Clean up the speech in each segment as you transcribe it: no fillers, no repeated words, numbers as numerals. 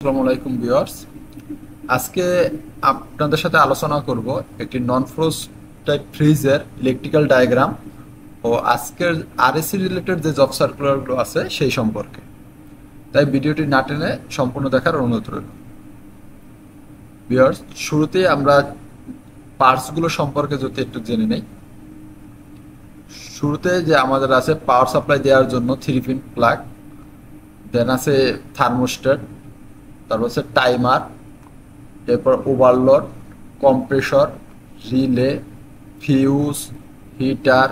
আসসালামু আলাইকুম ভিউয়ার্স। আজকে আপনাদের সাথে আলোচনা করব একটি নন ফ্রোজ টাইপ ফ্রিজের ইলেকট্রিক্যাল ডায়াগ্রাম ও আজকের আরএসসি রিলেটেড যে জব সার্কুলারগুলো আছে সেই সম্পর্কে। তাই ভিডিওটি না টেনে সম্পূর্ণ দেখার অনুরোধ রইল। ভিউয়ার্স, শুরুতেই আমরা পার্টসগুলো সম্পর্কে যদি একটু জেনে নেই। শুরুতে যে আমাদের আছে পাওয়ার সাপ্লাই দেওয়ার জন্য 3 পিন প্লাগ, দেন আছে থার্মোস্ট্যাট, তারপর হচ্ছে টাইমার, এরপর overload, compressor, relay, fuse, heater,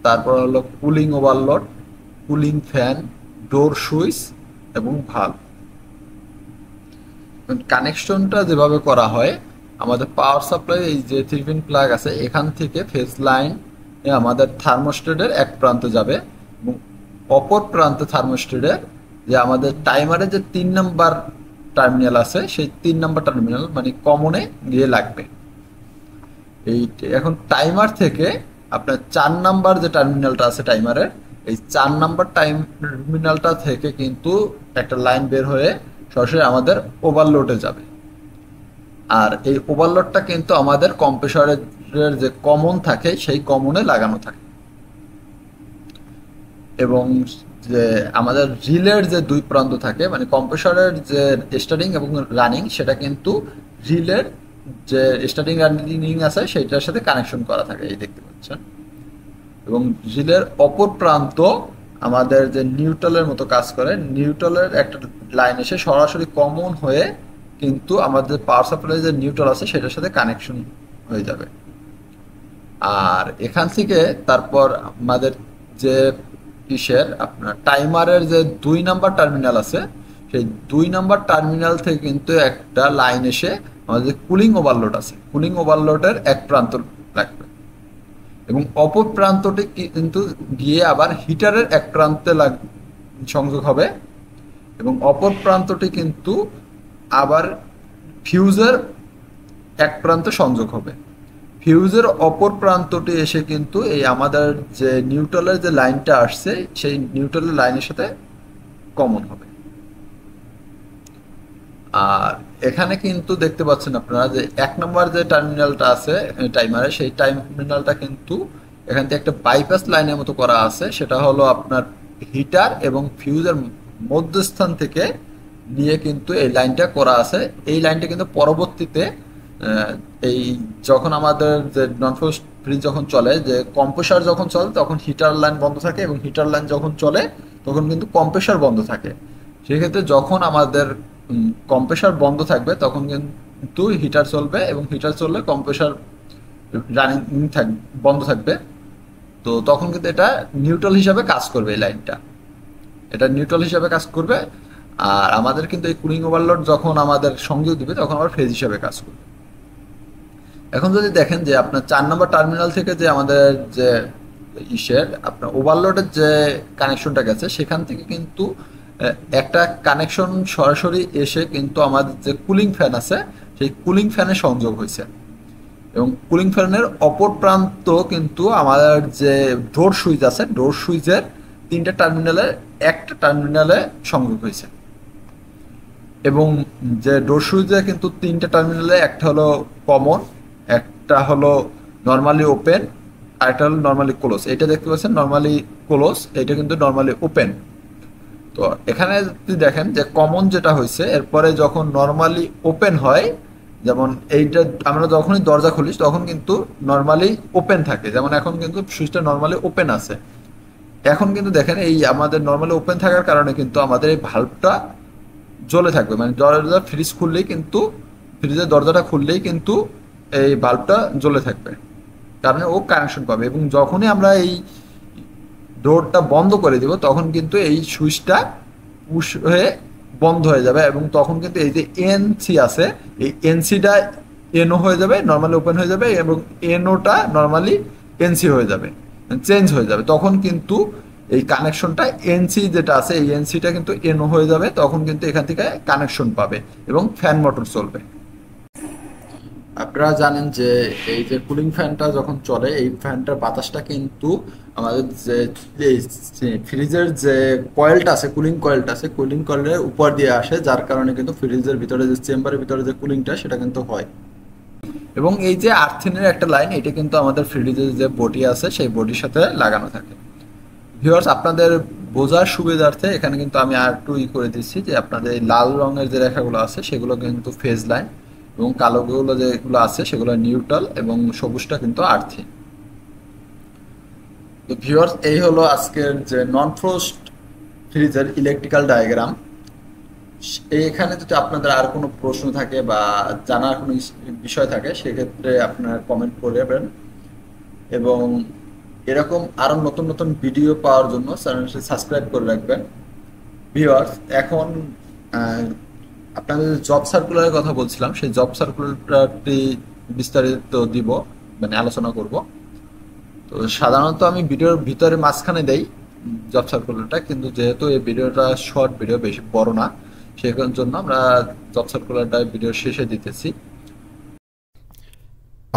তারপর হলো cooling overload, cooling fan, door switch এবং ভালভ। কানেকশনটা যেভাবে করা হয়, আমাদের পাওয়ার সাপ্লাই এই যে 3 পিন প্লাগ আছে এখান থেকে ফেজ লাইন আমাদের থার্মোস্ট্যাটের এক প্রান্তে যাবে এবং অপর প্রান্তে থার্মোস্ট্যাটের যে আমাদের টাইমারের যে 3 নাম্বার টার্মিনাল আছে সেই 3 নাম্বার টার্মিনাল মানে কমনে গিয়ে লাগবে। এই এখন টাইমার থেকে আপনার 4 নাম্বার যে টার্মিনালটা আছে টাইমারের, এই 4 নাম্বার টার্মিনালটা থেকে কিন্তু একটা লাইন বের হয়ে সরাসরি আমাদের ওভারলোডে যাবে। আর এই ওভারলোডটা কিন্তু আমাদের কম্প্রেসরের যে কমন থাকে সেই কমনে লাগানো থাকে এবং যে আমাদের রিলের যে 2 প্রান্ত থাকে মানে কম্প্রেসরের যে স্টার্টিং এবং রানিং সেটা কিন্তু রিলের যে স্টার্টিং রানিং আছে সেইটার সাথে কানেকশন করা থাকে, এই দেখতে পাচ্ছেন। এবং রিলের অপর প্রান্ত আমাদের যে নিউট্রালের মতো কাজ করে, নিউট্রালের একটা লাইন এসে সরাসরি কমন হয়ে কিন্তু আমাদের পাওয়ার সাপ্লাই যে নিউট্রাল আছে সেটার সাথে কানেকশন হয়ে যাবে। আর এখান থেকে তারপর আমাদের যে আপনার টাইমারের যে 2 নাম্বার টার্মিনাল আছে সেই 2 নাম্বার টার্মিনাল থেকে কিন্তু একটা লাইন এসে আমাদের কুলিং ওভারলোড আছে, কুলিং ওভারলোডের এক প্রান্ত লাগবে এবং অপর প্রান্তটি কিন্তু গিয়ে আবার হিটারের এক প্রান্তে সংযোগ হবে এবং অপর প্রান্তটি কিন্তু আবার ফিউজের এক প্রান্তে সংযোগ হবে। ফিউজের অপর প্রান্তটি এসে কিন্তু এই আমাদের যে নিউট্রালের যে লাইনটা আসছে সেই নিউট্রালের লাইনের সাথে কমন হবে। আর এখানে কিন্তু দেখতে পাচ্ছেন আপনারা যে 1 নাম্বার যে টার্মিনালটা আছে টাইমারে, সেই টার্মিনালটা কিন্তু এখান থেকে একটা বাইপাস লাইনের মতো করা আছে। সেটা হলো আপনার হিটার এবং ফিউজের মধ্যস্থান থেকে নিয়ে কিন্তু এই লাইনটা করা আছে। এই লাইনটা কিন্তু পরবর্তীতে এই যখন আমাদের যে নন ফ্রোজ ফ্রিজ যখন চলে, যে কম্প্রেসর যখন চলে তখন হিটার লাইন বন্ধ থাকে এবং হিটার লাইন যখন চলে তখন কিন্তু কম্প্রেসর বন্ধ থাকে। সেক্ষেত্রে যখন আমাদের কম্প্রেসর বন্ধ থাকবে তখন কিন্তু হিটার চলবে এবং হিটার চললে কম্প্রেসর রানিং বন্ধ থাকবে। তো তখন কিন্তু এটা নিউট্রাল হিসাবে কাজ করবে, এই লাইনটা এটা নিউট্রাল হিসাবে কাজ করবে। আর আমাদের কিন্তু এই কুলিং ওভারলোড যখন আমাদের সংযোগ দিবে তখন আবার ফেজ হিসাবে কাজ করবে। এখন যদি দেখেন যে আপনার 4 নাম্বার টার্মিনাল থেকে যে আমাদের যে আপনার ওভারলোডের যে কানেকশনটা গেছে সেখান থেকে কিন্তু একটা কানেকশন সরাসরি এসে কিন্তু আমাদের যে কুলিং ফ্যান আছে সেই কুলিং ফ্যানে সংযোগ হয়েছে এবং কুলিং ফ্যানের অপর প্রান্ত কিন্তু আমাদের যে ডোর সুইচ আছে ডোর সুইচের 3টা টার্মিনালে একটা টার্মিনালে সংযোগ হয়েছে এবং যে ডোর সুইচে কিন্তু 3টা টার্মিনালে একটা হলো কমন, একটা হলো নর্মালি ওপেন, আর একটা হলো নর্মালি ক্লোজ। এটা দেখতে পাচ্ছেন নর্মালি ক্লোজ, এটা কিন্তু নর্মালি ওপেন। তো এখানে যদি দেখেন যে কমন যেটা হয়েছে এরপরে যখন নর্মালি ওপেন হয়, যেমন এইটা আমরা যখনই দরজা খুলি তখন কিন্তু নর্মালি ওপেন থাকে, যেমন এখন কিন্তু সুইচটা নর্মালি ওপেন আছে। এখন কিন্তু দেখেন এই আমাদের নর্মালি ওপেন থাকার কারণে কিন্তু আমাদের এই ভাল্বটা জ্বলে থাকবে, মানে দরজা ফ্রিজ খুললেই কিন্তু ফ্রিজের দরজাটা খুললেই কিন্তু এই বাল্বটা জ্বলে থাকবে, কারণ ও কানেকশন পাবে। এবং যখনই আমরা এই ডোরটা বন্ধ করে দিব তখন কিন্তু এই সুইচটা পুশ হয়ে বন্ধ হয়ে যাবে এবং তখন কিন্তু এই যে এনসি আছে এই এনসিটা এনও হয়ে যাবে, নর্মালি ওপেন হয়ে যাবে এবং এনওটা নর্মালি এনসি হয়ে যাবে, চেঞ্জ হয়ে যাবে। তখন কিন্তু এই কানেকশনটা এনসি যেটা আছে এই এনসিটা কিন্তু এনও হয়ে যাবে, তখন কিন্তু এখান থেকে কানেকশন পাবে এবং ফ্যান মোটর চলবে। আপনারা জানেন যে এই যে কুলিং ফ্যানটা যখন চলে এই ফ্যানটার বাতাসটা কিন্তু আমাদের যে ফ্রিজের যে কয়েলটা আছে, কুলিং কয়েলটা আছে, কুলিং কয়েলের উপর দিয়ে আসে, যার কারণে কিন্তু ফ্রিজের ভিতরে যে চেম্বারের ভিতরে যে কুলিংটা সেটা কিন্তু হয়। এবং এই যে আর্থিনের একটা লাইন, এটা কিন্তু আমাদের ফ্রিজের যে বডি আছে সেই বডির সাথে লাগানো থাকে। ভিউয়ার্স, আপনাদের বোঝার সুবিধার্থে এখানে কিন্তু আমি আর একটু করে দিচ্ছি যে আপনাদের এই লাল রঙের যে রেখাগুলো আছে সেগুলো কিন্তু ফেজ লাইন, এবং কালোগুলো যেগুলো আছে সেগুলো নিউট্রাল, এবং সবুজটা কিন্তু আর্থিং। তো ভিউয়ার্স, এই হলো আজকের যে নন ফ্রস্ট ফ্রিজের ইলেকট্রিক্যাল ডায়াগ্রাম। এখানে যদি আপনাদের আর কোনো প্রশ্ন থাকে বা জানার কোনো বিষয় থাকে সেক্ষেত্রে আপনারা কমেন্ট করবেন, এবং এরকম আরো নতুন নতুন ভিডিও পাওয়ার জন্য চ্যানেলটি সাবস্ক্রাইব করে রাখবেন। ভিউয়ার্স, এখন আপনাদের জব সার্কুলারের কথা বলছিলাম, সেই জব সার্কুলারটি বিস্তারিত দিব, মানে আলোচনা করব। তো সাধারণত আমি ভিডিওর ভিতরে মাঝখানে দেই জব সার্কুলারটা, কিন্তু যেহেতু এই ভিডিওটা শর্ট ভিডিও, বেশি বড় না, সেই জন্য আমরা জব সার্কুলারটা ভিডিওর শেষে দিতেছি।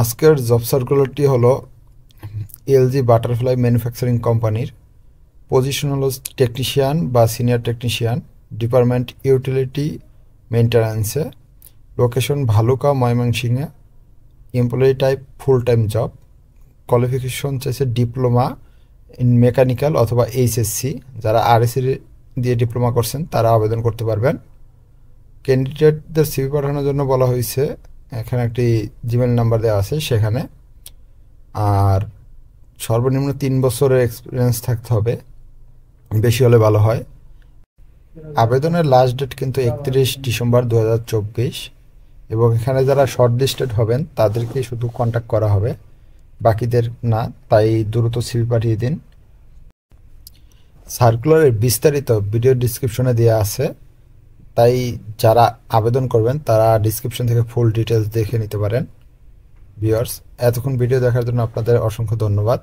আজকের জব সার্কুলারটি হলো এলজি বাটারফ্লাই ম্যানুফ্যাকচারিং কোম্পানির। পজিশন হলো টেকনিশিয়ান বা সিনিয়র টেকনিশিয়ান, ডিপার্টমেন্ট ইউটিলিটি মেইনটেন্যান্সে, লোকেশন ভালুকা ময়মনসিংহে, employee type full time job, qualification চাইছে ডিপ্লোমা ইন মেকানিক্যাল অথবা এইচএসসি। যারা আরএসসি দিয়ে ডিপ্লোমা করছেন তারা আবেদন করতে পারবেন। ক্যান্ডিডেটদের সিভি পাঠানোর জন্য বলা হয়েছে, এখানে একটি জিমেল নাম্বার দেওয়া আছে সেখানে। আর সর্বনিম্ন 3 বছরের এক্সপিরিয়েন্স থাকতে হবে, বেশি হলে ভালো হয়। আবেদনের লাস্ট ডেট কিন্তু 31 ডিসেম্বর 2024, এবং এখানে যারা শর্ট লিস্টেড হবেন তাদেরকেই শুধু কন্ট্যাক্ট করা হবে, বাকিদের না। তাই দ্রুত সিভি পাঠিয়ে দিন। সার্কুলারের বিস্তারিত ভিডিও ডিসক্রিপশনে দেওয়া আছে, তাই যারা আবেদন করবেন তারা ডিসক্রিপশন থেকে ফুল ডিটেলস দেখে নিতে পারেন। ভিউয়ার্স, এতক্ষণ ভিডিও দেখার জন্য আপনাদের অসংখ্য ধন্যবাদ।